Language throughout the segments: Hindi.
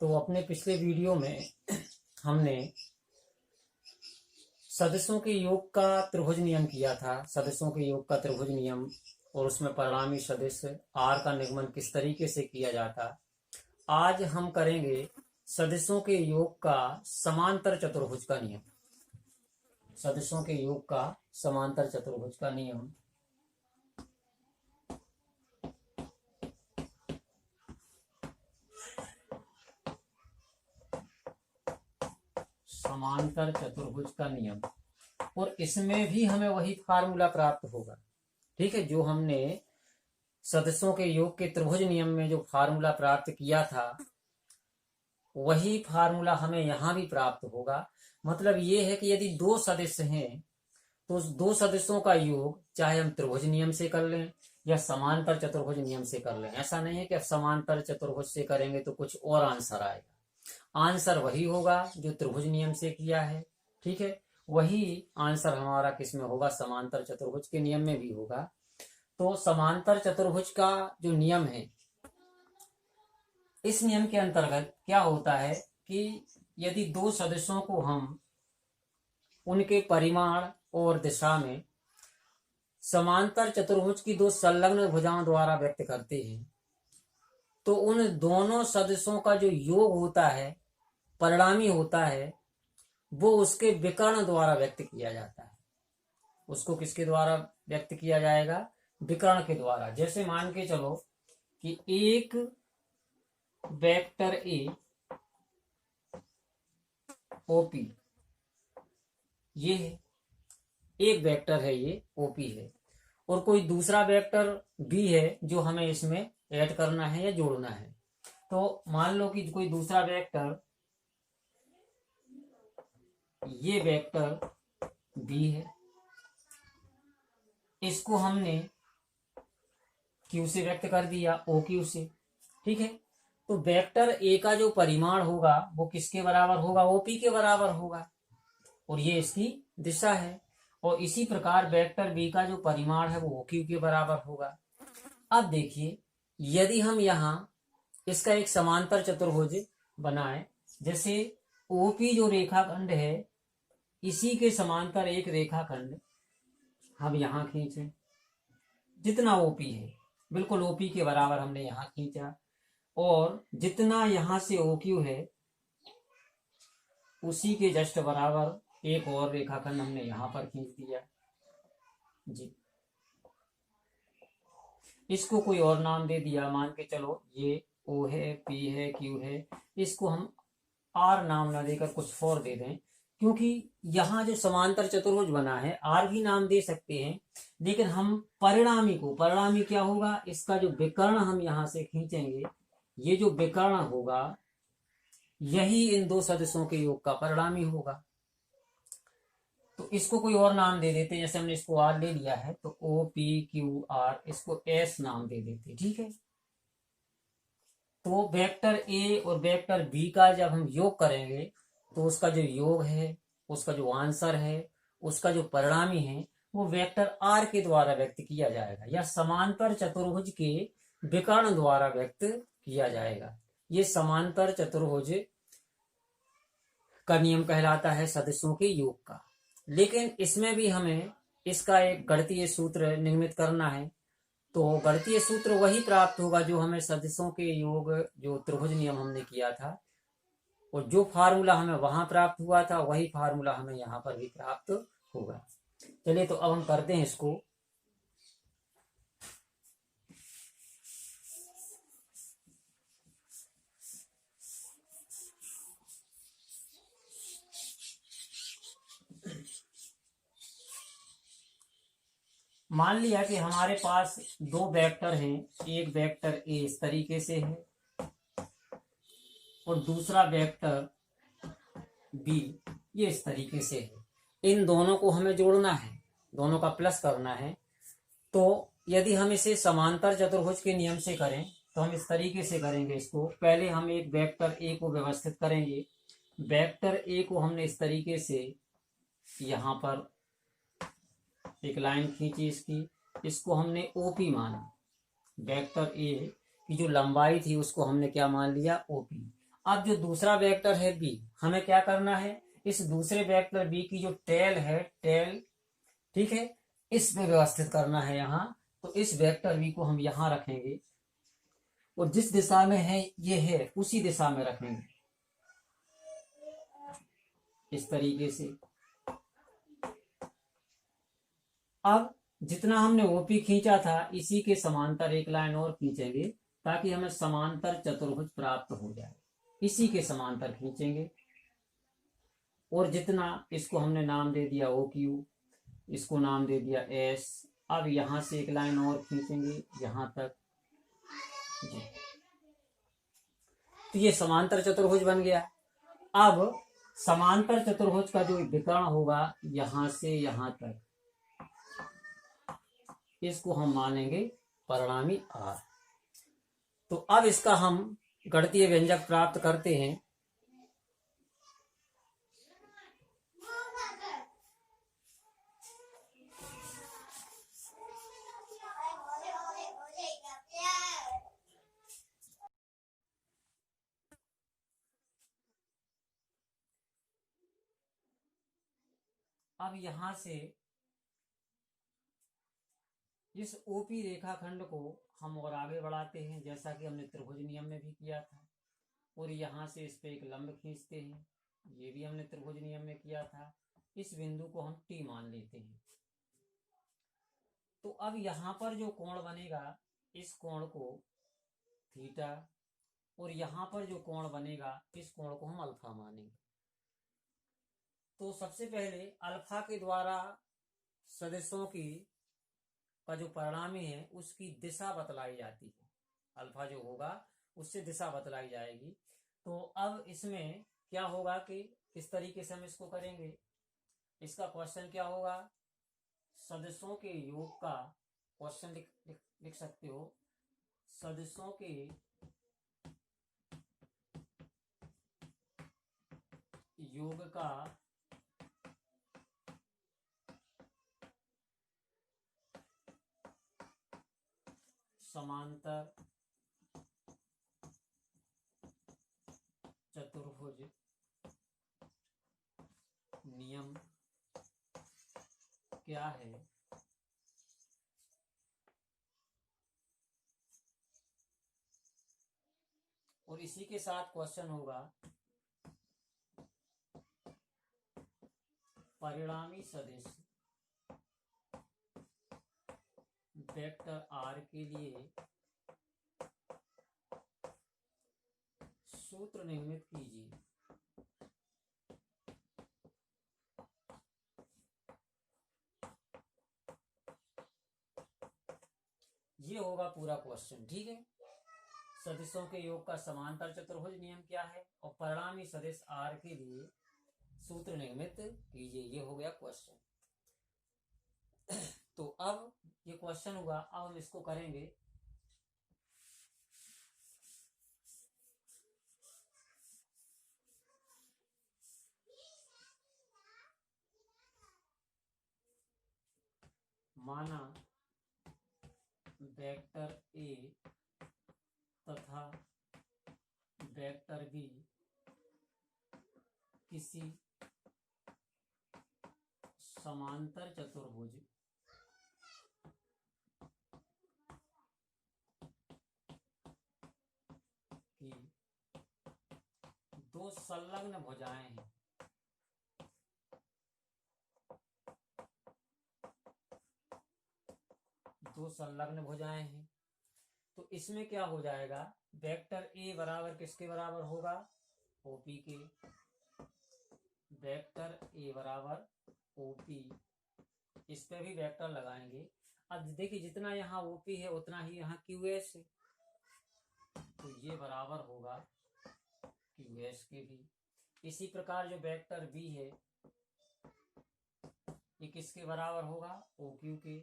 तो अपने पिछले वीडियो में हमने सदस्यों के योग का त्रिभुज नियम किया था। सदस्यों के योग का त्रिभुज नियम और उसमें परिणामी सदस्य आर का निगमन किस तरीके से किया जाता। आज हम करेंगे सदस्यों के योग का समांतर चतुर्भुज का नियम। सदस्यों के योग का समांतर चतुर्भुज का नियम। समांतर चतुर्भुज का नियम, और इसमें भी हमें वही फार्मूला प्राप्त होगा। ठीक है, जो हमने सदस्यों के योग के त्रिभुज नियम में जो फार्मूला प्राप्त किया था वही फार्मूला हमें यहां भी प्राप्त होगा। मतलब ये है कि यदि दो सदस्य हैं तो उस दो सदस्यों का योग चाहे हम त्रिभुज नियम से कर लें या समांतर चतुर्भुज नियम से कर लें। ऐसा नहीं है कि समांतर चतुर्भुज से करेंगे तो कुछ और आंसर आएगा। आंसर वही होगा जो त्रिभुज नियम से किया है। ठीक है, वही आंसर हमारा किस में होगा, समांतर चतुर्भुज के नियम में भी होगा। तो समांतर चतुर्भुज का जो नियम है, इस नियम के अंतर्गत क्या होता है कि यदि दो सदस्यों को हम उनके परिमाण और दिशा में समांतर चतुर्भुज की दो संलग्न भुजाओं द्वारा व्यक्त करते हैं तो उन दोनों सदस्यों का जो योग होता है, परिणामी होता है, वो उसके विकर्ण द्वारा व्यक्त किया जाता है। उसको किसके द्वारा व्यक्त किया जाएगा? विकर्ण के द्वारा। जैसे मान के चलो कि एक वेक्टर ए ओपी, ये है एक वेक्टर है, ये ओपी है, और कोई दूसरा वेक्टर बी है जो हमें इसमें ऐड करना है या जोड़ना है। तो मान लो कि कोई दूसरा वेक्टर, ये वेक्टर बी है, इसको हमने क्यू से व्यक्त कर दिया, ओ क्यू से। ठीक है, तो वेक्टर ए का जो परिमाण होगा वो किसके बराबर होगा? ओपी के बराबर होगा, और ये इसकी दिशा है। और इसी प्रकार वेक्टर बी का जो परिमाण है वो ओ क्यू के बराबर होगा। अब देखिए, यदि हम यहाँ इसका एक समांतर चतुर्भुज बनाए, जैसे ओपी जो रेखाखंड है इसी के समांतर एक रेखाखंड हम यहाँ खींचे, जितना ओपी है बिल्कुल ओपी के बराबर हमने यहाँ खींचा, और जितना यहाँ से ओक्यू है उसी के जस्ट बराबर एक और रेखाखंड हमने यहाँ पर खींच दिया जी। इसको कोई और नाम दे दिया, मान के चलो ये ओ है, पी है, क्यू है, इसको हम आर नाम ना देकर कुछ और दे दें, क्योंकि यहाँ जो समांतर चतुर्भुज बना है आर भी नाम दे सकते हैं, लेकिन हम परिणामी क्या होगा, इसका जो विकर्ण हम यहाँ से खींचेंगे, ये जो विकर्ण होगा यही इन दो सदस्यों के योग का परिणामी होगा। तो इसको कोई और नाम दे देते, जैसे हमने इसको आर ले लिया है तो ओ पी क्यू आर, इसको एस नाम दे देते। ठीक है, तो वेक्टर ए और वेक्टर बी का जब हम योग करेंगे तो उसका जो योग है, उसका जो आंसर है, उसका जो परिणामी है वो वेक्टर आर के द्वारा व्यक्त किया जाएगा या समांतर चतुर्भुज के विकर्ण द्वारा व्यक्त किया जाएगा। ये समांतर चतुर्भुज का नियम कहलाता है सदस्यों के योग का। लेकिन इसमें भी हमें इसका एक गणितीय सूत्र निर्मित करना है, तो गणितीय सूत्र वही प्राप्त होगा जो हमें सदस्यों के योग जो त्रिभुज नियम हमने किया था, और जो फार्मूला हमें वहां प्राप्त हुआ था वही फार्मूला हमें यहाँ पर भी प्राप्त होगा। चलिए, तो अब हम करते हैं इसको। मान लिया कि हमारे पास दो वेक्टर हैं, एक वेक्टर ए इस तरीके से है और दूसरा वेक्टर बी ये इस तरीके से है। इन दोनों को हमें जोड़ना है, दोनों का प्लस करना है। तो यदि हम इसे समांतर चतुर्भुज के नियम से करें तो हम इस तरीके से करेंगे इसको। पहले हम एक वेक्टर ए को व्यवस्थित करेंगे। वेक्टर ए को हमने इस तरीके से यहाँ पर एक लाइन खींची इसकी, इसको हमने ओपी माना। वेक्टर ए की जो लंबाई थी उसको हमने क्या मान लिया? ओपी। अब जो दूसरा वेक्टर है बी, हमें क्या करना है, इस दूसरे वेक्टर बी की जो टेल है, टेल, ठीक है, इसमें व्यवस्थित करना है यहाँ। तो इस वेक्टर बी को हम यहाँ रखेंगे और जिस दिशा में है ये है उसी दिशा में रखेंगे, इस तरीके से। अब जितना हमने ओपी खींचा था इसी के समांतर एक लाइन और खींचेंगे ताकि हमें समांतर चतुर्भुज प्राप्त हो जाए। इसी के समांतर खींचेंगे और जितना, इसको हमने नाम दे दिया ओ क्यू, इसको नाम दे दिया एस। अब यहां से एक लाइन और खींचेंगे यहां तक जी। तो ये समांतर चतुर्भुज बन गया। अब समांतर चतुर्भुज का जो विकर्ण होगा यहां से यहां तक, इसको हम मानेंगे परिणामी आर। तो अब इसका हम गणितीय व्यंजक प्राप्त करते हैं। अब यहां से इस ओपी रेखाखंड को हम और आगे बढ़ाते हैं, जैसा कि हमने त्रिभुज नियम में भी किया था। और यहां से इस पे एक लंब खींचते हैं, ये भी हमने त्रिभुज नियम में किया था। इस बिंदु को हम टी मान लेते हैं। तो अब यहां पर जो कोण बनेगा, इस कोण को थीटा, और यहां पर जो कोण बनेगा इस कोण को हम अल्फा मानेंगे। तो सबसे पहले अल्फा के द्वारा सदिशों की का जो परिणामी है उसकी दिशा बतलाई जाती है। अल्फा जो होगा उससे दिशा बतलाई जाएगी। तो अब इसमें क्या होगा कि किस तरीके से हम इसको करेंगे, इसका क्वेश्चन क्या होगा, सदिशों के योग का क्वेश्चन लिख सकते हो। सदिशों के योग का समांतर चतुर्भुज नियम क्या है। और इसी के साथ क्वेश्चन होगा परिणामी सदिश वेक्टर आर के लिए सूत्र निर्मित कीजिए। ये होगा पूरा क्वेश्चन, ठीक है। सदिशों के योग का समांतर चतुर्भुज नियम क्या है और परिणामी सदिश आर के लिए सूत्र निर्मित कीजिए, ये हो गया क्वेश्चन। तो अब ये क्वेश्चन हुआ, अब हम इसको करेंगे। माना वेक्टर ए तथा वेक्टर बी किसी समांतर चतुर्भुज की दो संलग्न भुजाएं हैं। दो संलग्न भुजाएं हैं। तो इसमें क्या हो जाएगा, वेक्टर ए बराबर किसके बराबर होगा, ओपी के। वेक्टर ए बराबर ओपी, इस पे भी वेक्टर लगाएंगे। अब देखिए जितना यहाँ ओपी है उतना ही यहाँ क्यूएस है, तो ये बराबर होगा क्यूएस के भी। इसी प्रकार जो वेक्टर बी है ये किसके बराबर होगा, ओक्यू के।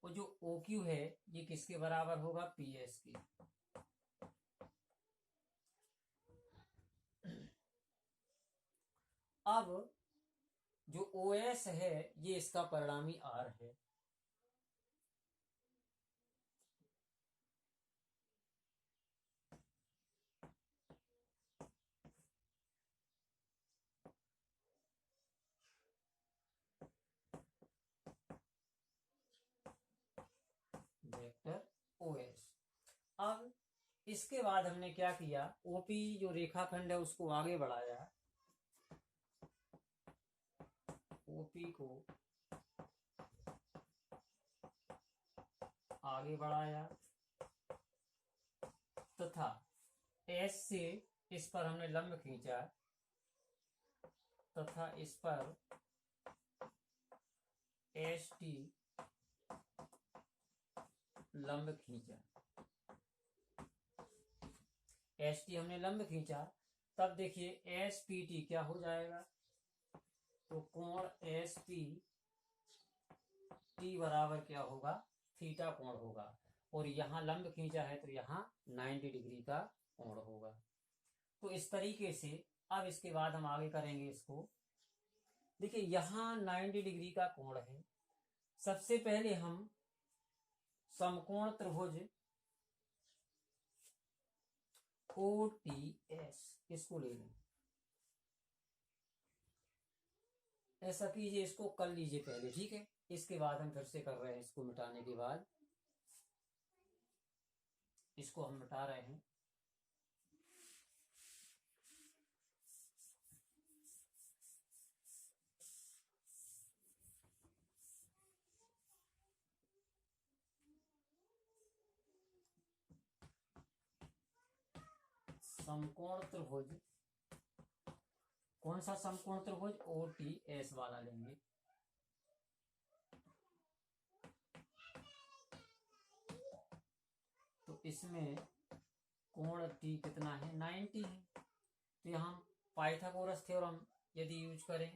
और जो OQ है ये किसके बराबर होगा, PS के। अब जो OS है ये इसका परिणामी R है। अब इसके बाद हमने क्या किया, ओपी जो रेखाखंड है उसको आगे बढ़ाया, ओपी को आगे बढ़ाया तथा एस से इस पर हमने लंब खींचा तथा इस पर एस टी लंब खींचा, एस टी हमने लंब खींचा, तब देखिए एस पी टी क्या हो जाएगा, तो कोण एस पी टी बराबर क्या होगा, थीटा कोण होगा, और यहां लंब खींचा है तो यहां 90 डिग्री का कोण होगा। तो इस तरीके से अब इसके बाद हम आगे करेंगे इसको। देखिए यहां 90 डिग्री का कोण है, सबसे पहले हम समकोण त्रिभुज OTS इसको ले लें, ऐसा कीजिए, इसको कर लीजिए पहले, ठीक है, इसके बाद हम फिर से कर रहे हैं, इसको मिटाने के बाद इसको हम मिटा रहे हैं। समकोण त्रिभुज, कौन सा समकोण त्रिभुज, OTS वाला लेंगे। तो इसमें कोण टी कितना है, 90 है, तो यहां पाइथागोरस थ्योरम यदि यूज करें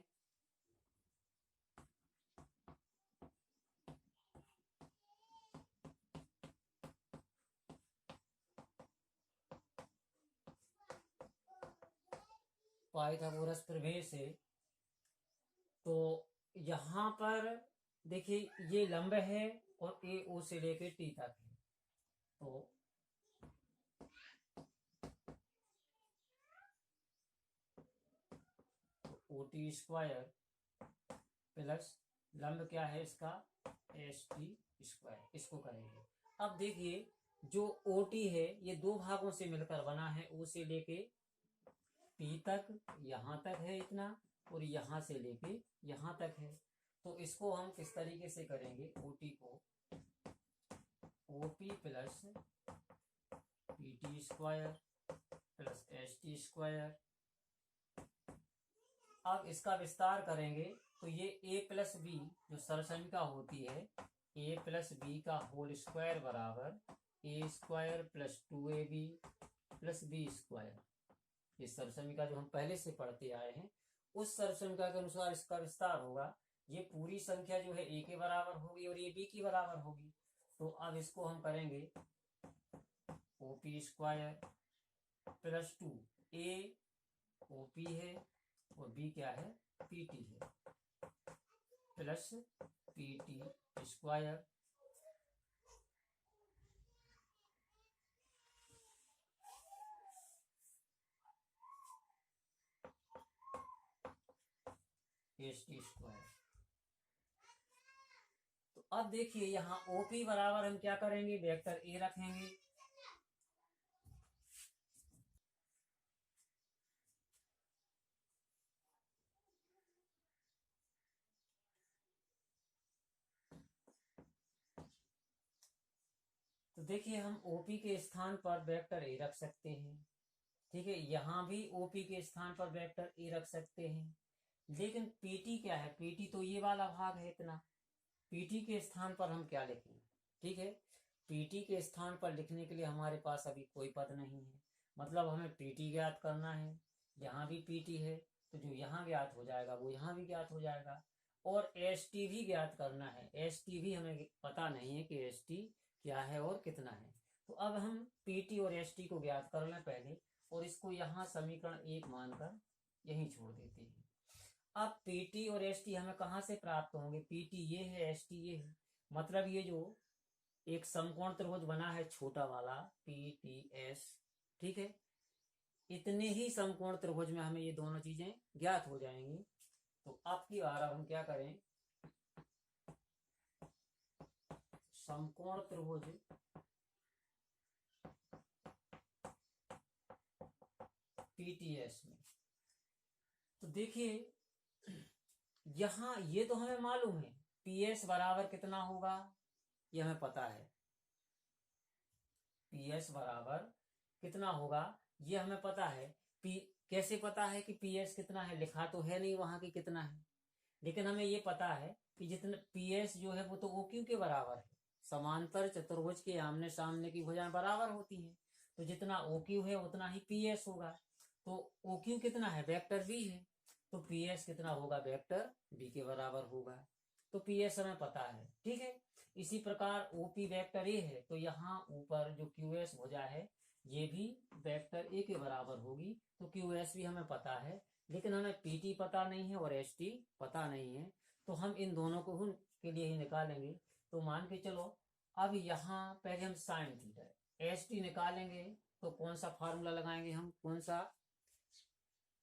पाइथागोरस प्रमेय से, तो यहां पर देखिए ये लंब है और ए ओ से लेके टी तक है, तो OT स्क्वायर प्लस लंब क्या है इसका, ST स्क्वायर, इसको करेंगे। अब देखिए जो OT है ये दो भागों से मिलकर बना है, O से लेके P तक, यहां तक है इतना, और यहां से लेके यहां तक है। तो इसको हम किस तरीके से करेंगे, OT को OP plus PT square plus ST square. अब इसका विस्तार करेंगे तो ये a प्लस बी जो सरसमिका होती है, a प्लस बी का होल स्क्वायर बराबर a square plus 2ab plus b square. ये सरसमिका जो हम पहले से पढ़ते आए हैं, उस सरसमिका के अनुसार इसका विस्तार होगा। ये पूरी संख्या जो है a के बराबर होगी और ये b की बराबर होगी। तो अब इसको हम करेंगे OP square plus 2, a OP है और b क्या है, PT है, plus PT square ST square. तो अब देखिए यहां OP बराबर हम क्या करेंगे, वेक्टर A रखेंगे, तो देखिए हम OP के स्थान पर वेक्टर A रख सकते हैं, ठीक है, यहां भी OP के स्थान पर वेक्टर A रख सकते हैं। लेकिन PT क्या है, PT तो ये वाला भाग है इतना, PT के स्थान पर हम क्या लिखेंगे, ठीक है, PT के स्थान पर लिखने के लिए हमारे पास अभी कोई पद नहीं है, मतलब हमें PT ज्ञात करना है, यहाँ भी PT है तो जो यहाँ ज्ञात हो जाएगा वो यहाँ भी ज्ञात हो जाएगा, और ST भी ज्ञात करना है, ST भी हमें पता नहीं है कि ST क्या है और कितना है। तो अब हम PT और ST को ज्ञात कर लें पहले, और इसको यहाँ समीकरण 1 मानकर यहीं छोड़ देते हैं। अब PT और ST हमें कहाँ से प्राप्त होंगे, PT ये है, ST ये है, मतलब ये जो एक समकोण त्रिभुज बना है छोटा वाला PTS, ठीक है, इतने ही समकोण त्रिभुज में हमें ये दोनों चीजें ज्ञात हो जाएंगी। तो अब की बार हम क्या करें, समकोण त्रिभुज PTS में। तो देखिए यहां ये तो हमें मालूम है PS बराबर कितना होगा, ये हमें पता है। PS बराबर कितना होगा ये हमें पता है। कैसे पता है कि PS कितना है, लिखा तो है नहीं वहां की कितना है, लेकिन हमें ये पता है कि जितना PS जो है वो तो OQ के बराबर है। समांतर चतुर्भुज के आमने सामने की भुजाएं बराबर होती हैं, तो जितना OQ है उतना ही PS होगा। तो OQ कितना है, वेक्टर B है, तो PS कितना होगा, वेक्टर B के बराबर होगा। तो PS हमें पता है, ठीक है। इसी प्रकार OP वेक्टर A है, तो यहाँ ऊपर जो QS भुजा है ये भी वेक्टर A के बराबर होगी, तो QS भी हमें पता है। लेकिन हमें PT पता नहीं है और ST पता नहीं है, तो हम इन दोनों को के लिए ही निकालेंगे। तो मान के चलो अब यहाँ पहले हम साइन थीटा ST निकालेंगे, तो कौन सा फार्मूला लगाएंगे हम, कौन सा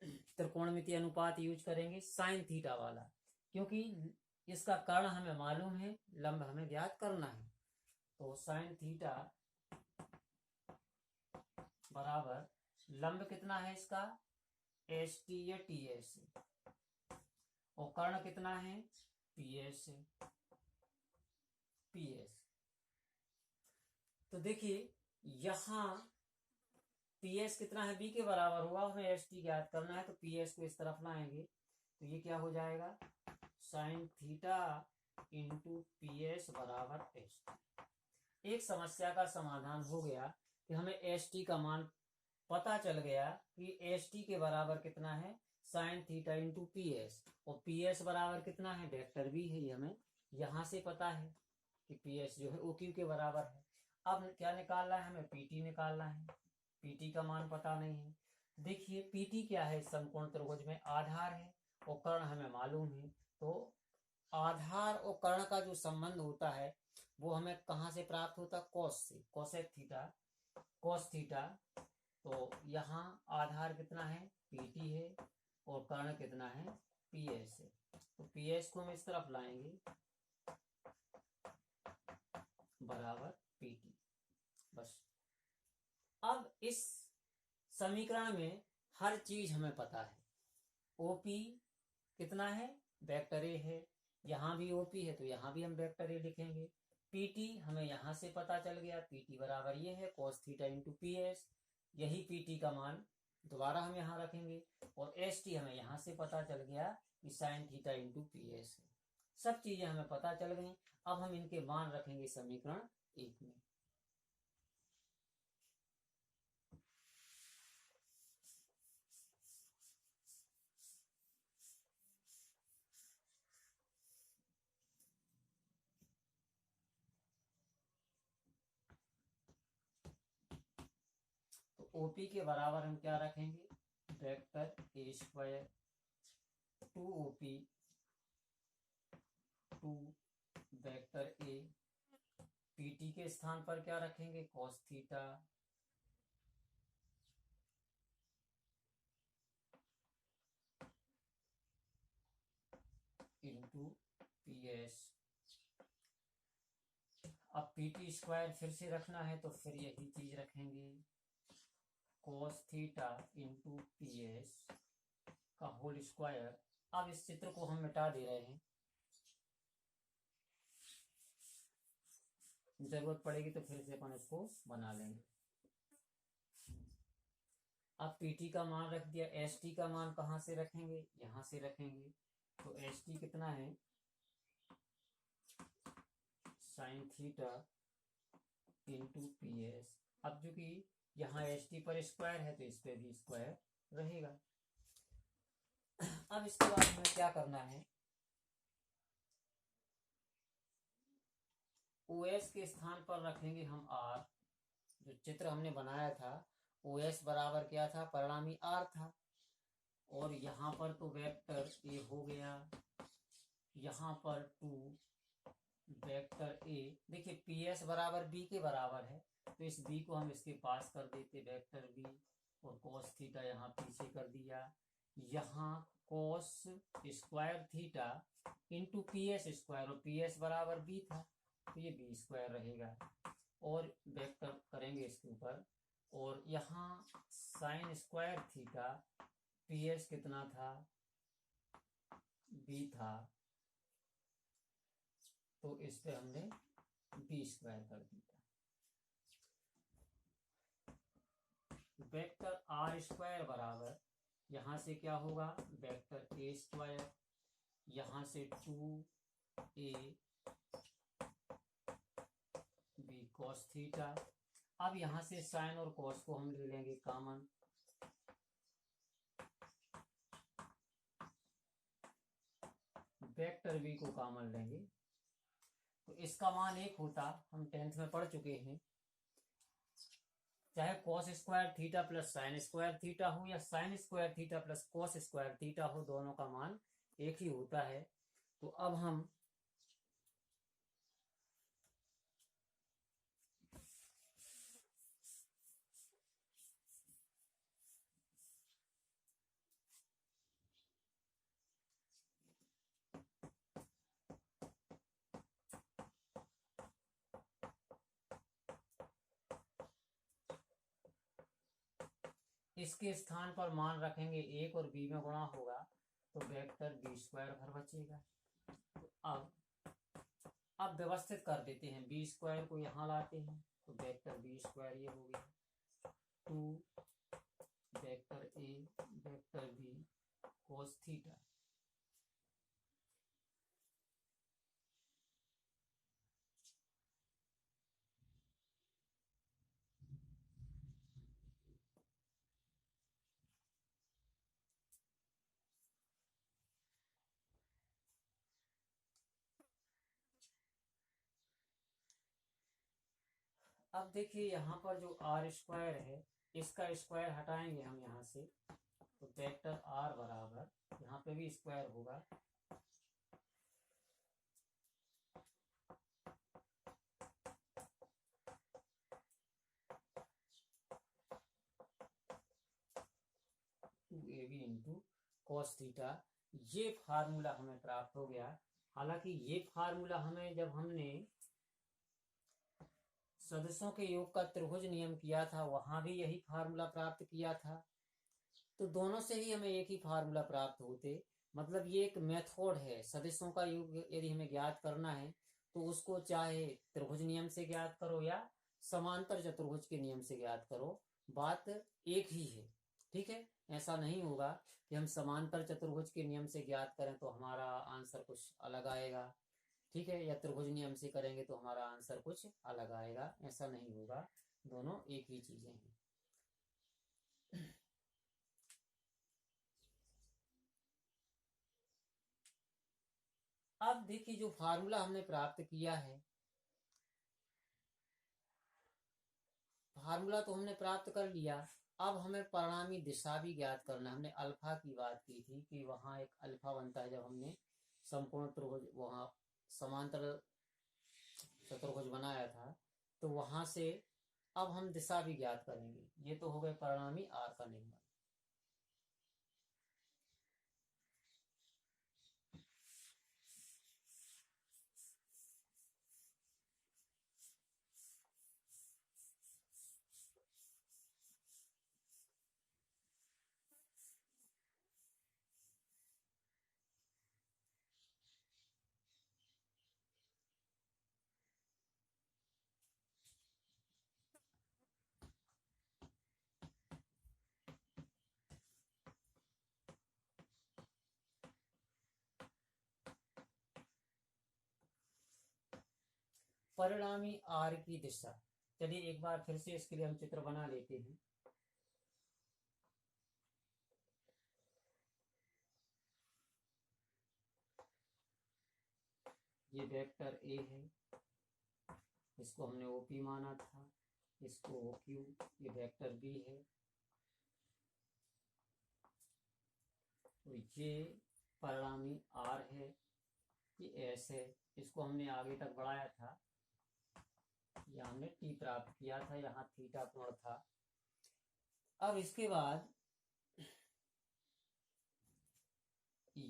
त्रिकोणमितीय अनुपात यूज करेंगे, साइन थीटा वाला, क्योंकि इसका कर्ण हमें मालूम है, लंब हमें ज्ञात करना है। तो साइन थीटा बराबर लंब कितना है इसका, ST या TS, और कर्ण कितना है, PS। तो देखिए यहां PS कितना है, B के बराबर होगा, हमें ST ज्ञात करना है, तो PS को इस तरफ लाएंगे, तो ये क्या हो जाएगा, साइन थीटा इंटू PS बराबर ST। एक समस्या का समाधान हो गया कि हमें ST का मान पता चल गया कि ST के बराबर कितना है, साइन थीटा इंटू PS, और PS बराबर कितना है, वेक्टर B है, ये हमें यहां से पता है कि PS जो है OQ के बराबर है। अब क्या निकालना है, हमें PT निकालना है। PT का मान पता नहीं है। देखिए PT क्या है, समकोण त्रिभुज में आधार है और कर्ण हमें मालूम है, तो आधार और कर्ण का जो संबंध होता है वो हमें कहां से प्राप्त होता है, कॉस से, कोसेक थीटा, कॉस थीटा। तो यहाँ आधार कितना है, PT है, और कर्ण कितना है, PS है। तो PS को हम इस तरफ लाएंगे बराबर PT, बस। अब इस समीकरण में हर चीज हमें पता है। OP कितना है, वेक्टर A है, यहां भी OP है तो यहां भी हम वेक्टर A लिखेंगे। PT हमें यहां से पता चल गया, PT बराबर ये है cos थीटा इंटू PS, यही PT का मान दोबारा हम यहाँ रखेंगे, और ST हमें यहां से पता चल गया कि साइन थीटा इंटू PS है। सब चीजें हमें पता चल गई। अब हम इनके मान रखेंगे समीकरण 1 में। तो OP के बराबर हम क्या रखेंगे, vector A square 2OP two vector A। PT के स्थान पर क्या रखेंगे, cos थीटा इंटू PS। अब PT स्क्वायर फिर से रखना है तो फिर यही चीज रखेंगे, cos थीटा इंटू PS का होल स्क्वायर। अब इस चित्र को हम मिटा दे रहे हैं, जरूरत पड़ेगी तो फिर से अपन इसको बना लेंगे। अब PT का मान रख दिया, ST का मान कहां से रखेंगे, यहां से रखेंगे। तो ST कितना है, साइन थीटा इंटू PS। अब जो कि यहाँ ST पर स्क्वायर है तो इस पे भी स्क्वायर रहेगा। अब इसके बाद हमें क्या करना है, OS के स्थान पर रखेंगे हम R। जो चित्र हमने बनाया था OS बराबर क्या था, परिणामी R था, और यहाँ पर तो वेक्टर A हो गया, यहाँ पर 2 वेक्टर A। देखिए PS बराबर B के बराबर है, तो इस B को हम इसके पास कर देते, वेक्टर B, और cos थीटा यहाँ पीछे कर दिया। यहाँ cos square theta into PS square, और PS बराबर B था तो ये B स्क्वायर रहेगा, और वेक्टर करेंगे इसके ऊपर, और यहाँ sine square theta P S कितना था, बी था, तो इस पे हमने बी स्क्वायर कर दिया। वेक्टर आर स्क्वायर बराबर यहां से क्या होगा, वेक्टर ए स्क्वायर, यहां से 2a बी कॉस थीटा। अब यहां से साइन और कॉस को हम ले लेंगे कॉमन, वेक्टर v को कॉमन लेंगे तो इसका मान 1 होता, हम 10th में पढ़ चुके हैं। चाहे cos square theta plus sine square theta हो या sine square theta plus cos square theta हो, दोनों का मान 1 ही होता है। तो अब हम इसके स्थान पर मान रखेंगे 1 और b में गुणा होगा तो वेक्टर बी स्क्वायर घर बचेगा। तो अब व्यवस्थित कर देते हैं, बी स्क्वायर को यहाँ लाते हैं तो वेक्टर बी स्क्वायर ये हो गया 2 vector A vector B cos theta. अब देखिए यहाँ पर जो आर स्क्वायर है इसका स्क्वायर हटाएंगे हम यहाँ से, तो वेक्टर आर बराबर यहाँ पे भी स्क्वायर होगा two A B into cos theta. ये फार्मूला हमें प्राप्त हो गया। हालांकि ये फार्मूला हमें जब हमने सदस्यों के योग का त्रिभुज नियम किया था वहां भी यही फार्मूला प्राप्त किया था, तो दोनों से ही हमें एक ही फार्मूला प्राप्त होते। मतलब ये एक मेथड है, सदस्यों का योग यदि हमें ज्ञात करना है तो उसको चाहे त्रिभुज नियम से ज्ञात करो या समांतर चतुर्भुज के नियम से ज्ञात करो, बात एक ही है। ठीक है, ऐसा नहीं होगा कि हम समांतर चतुर्भुज के नियम से ज्ञात करें तो हमारा आंसर कुछ अलग आएगा, ठीक है, या त्रिभुज नियम से करेंगे तो हमारा आंसर कुछ अलग आएगा, ऐसा नहीं होगा, दोनों एक ही चीजें हैं। अब देखिए जो फार्मूला हमने प्राप्त किया है, फार्मूला तो हमने प्राप्त कर लिया, अब हमें परिणामी दिशा भी ज्ञात करना है। हमने अल्फा की बात की थी कि वहां एक अल्फा बनता है जब हमने संपूर्ण त्रिभुज वहां समांतर चतुर्भुज बनाया था, तो वहां से अब हम दिशा भी ज्ञात करेंगे। ये तो हो गए परिणामी आर का नियम। परिणामी आर की दिशा, चलिए एक बार फिर से इसके लिए हम चित्र बना लेते हैं। ये वेक्टर ए है, इसको हमने ओपी माना था, इसको ओक्यू, ये वेक्टर बी है, तो ये परिणामी आर है, ये एस है, इसको हमने आगे तक बढ़ाया था, यहाँ हमने टी प्राप्त किया था, यहाँ थीटा कोण था। अब इसके बाद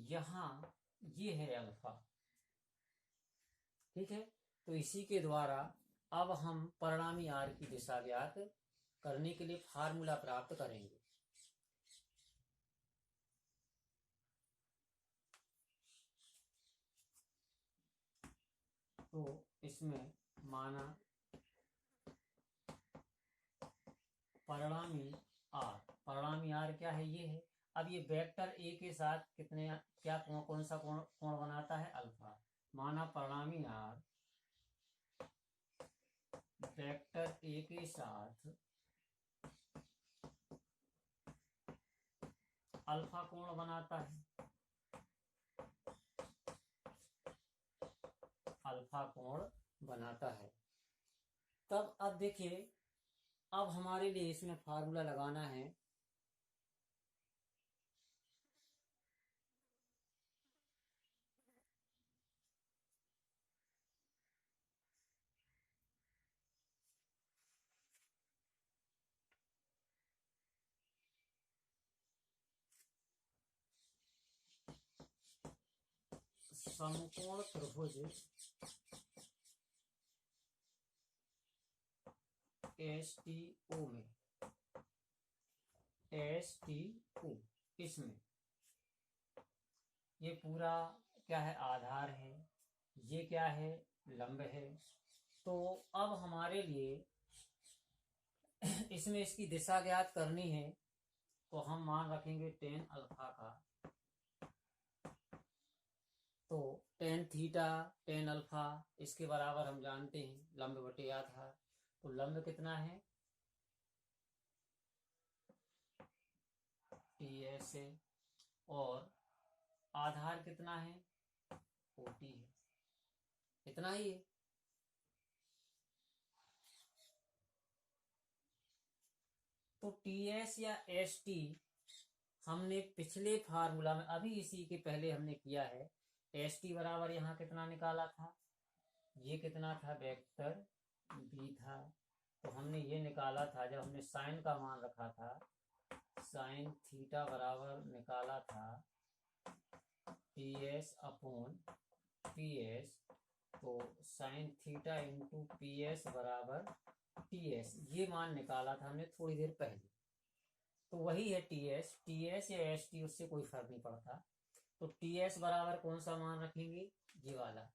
यहाँ ये है अल्फा, ठीक है, तो इसी के द्वारा अब हम परिणामी आर की दिशा ज्ञात करने के लिए फार्मूला प्राप्त करेंगे। तो इसमें माना परिणामी आर क्या है, ये है। अब ये वेक्टर ए के साथ कितने क्या कौन सा कोण बनाता है, अल्फा। माना परिणामी आर वेक्टर ए के साथ अल्फा कोण बनाता है, अल्फा कोण बनाता है। तब अब देखिए, अब हमारे लिए इसमें फार्मूला लगाना है। समकोण त्रिभुज एसटीओ में, एसटीओ इसमें ये पूरा क्या है, आधार है, ये क्या है, लंब है। तो अब हमारे लिए इसमें इसकी दिशा ज्ञात करनी है, तो हम मान रखेंगे टेन अल्फा का। तो टेन थीटा टेन अल्फा इसके बराबर हम जानते हैं लंब बटे आधार। तो लंब कितना है, टी एस है, और आधार कितना है, ओटी है। इतना ही है। तो टी एस या एस टी हमने पिछले फार्मूला में अभी इसी के पहले हमने किया है। एस टी बराबर यहाँ कितना निकाला था, ये कितना था, वेक्टर बी था। तो हमने ये निकाला था जब हमने साइन का मान रखा था, साइन थीटा बराबर निकाला था T S upon P S. तो sine theta into P S बराबर टी एस, ये मान निकाला था हमने थोड़ी देर पहले। तो वही है टी एस या एस टी, उससे कोई फर्क नहीं पड़ता। तो टी एस बराबर कौन सा मान रखेंगे, ये वाला,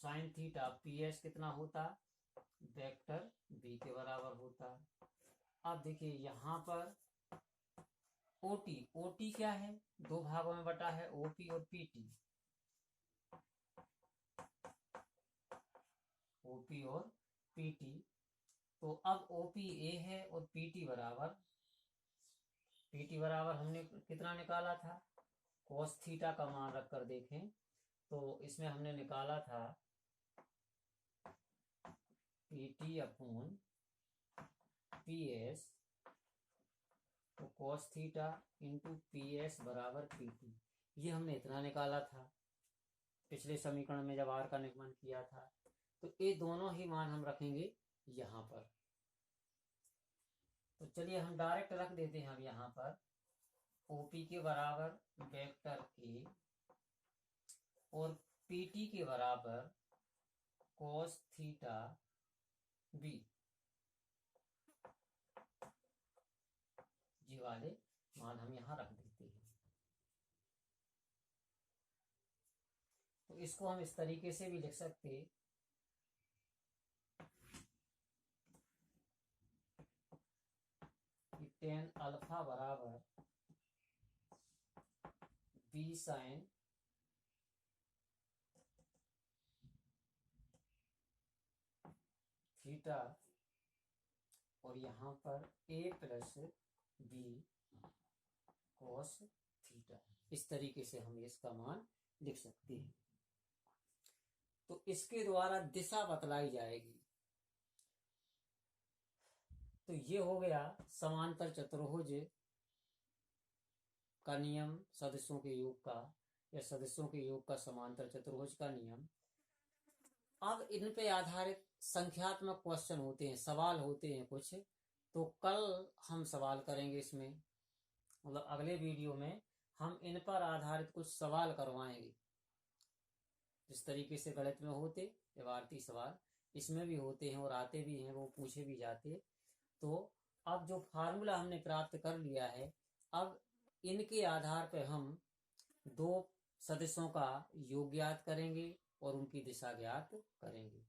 साइन थीटा पी एस कितना होता, वेक्टर बी के बराबर होता। अब देखिए यहां पर ओटी, ओटी क्या है, दो भागों में बटा है, ओपी और पीटी, ओपी और पीटी। तो अब ओपी ए है और पीटी बराबर हमने कितना निकाला था, cos थीटा का मान रखकर देखें तो इसमें हमने निकाला था पीटी अपॉन पी एस। तो cos theta into P S बराबर पीटी, ये हमने इतना निकाला था पिछले समीकरण में जब आर का निर्माण किया था। तो ये दोनों ही मान हम रखेंगे यहां पर। तो चलिए हम डायरेक्ट रख देते हैं हम यहां पर ओपी के बराबर वेक्टर ए और पीटी के बराबर cos थीटा बी, ये वाले मान हम यहां रख देते हैं। तो इसको हम इस तरीके से भी लिख सकते, कि टेन अल्फा बराबर बी साइन थीटा, और यहां पर ए प्लस बी कॉस थीटा, इस तरीके से हम इसका मान लिख सकते हैं। तो इसके द्वारा दिशा बतलाई जाएगी। तो ये हो गया समांतर चतुर्भुज का नियम, सदस्यों के योग का, या सदस्यों के योग का समांतर चतुर्भुज का नियम। अब इन पे आधारित संख्यात्मक क्वेश्चन होते हैं, सवाल होते हैं कुछ, तो कल हम सवाल करेंगे इसमें, मतलब अगले वीडियो में हम इन पर आधारित कुछ सवाल करवाएंगे जिस तरीके से गणित में होते व्यवहारिक सवाल, इसमें भी होते हैं और आते भी हैं, वो पूछे भी जाते। तो अब जो फार्मूला हमने प्राप्त कर लिया है, अब इनके आधार पर हम दो सदस्यों का योग ज्ञात करेंगे और उनकी दिशा ज्ञात करेंगे।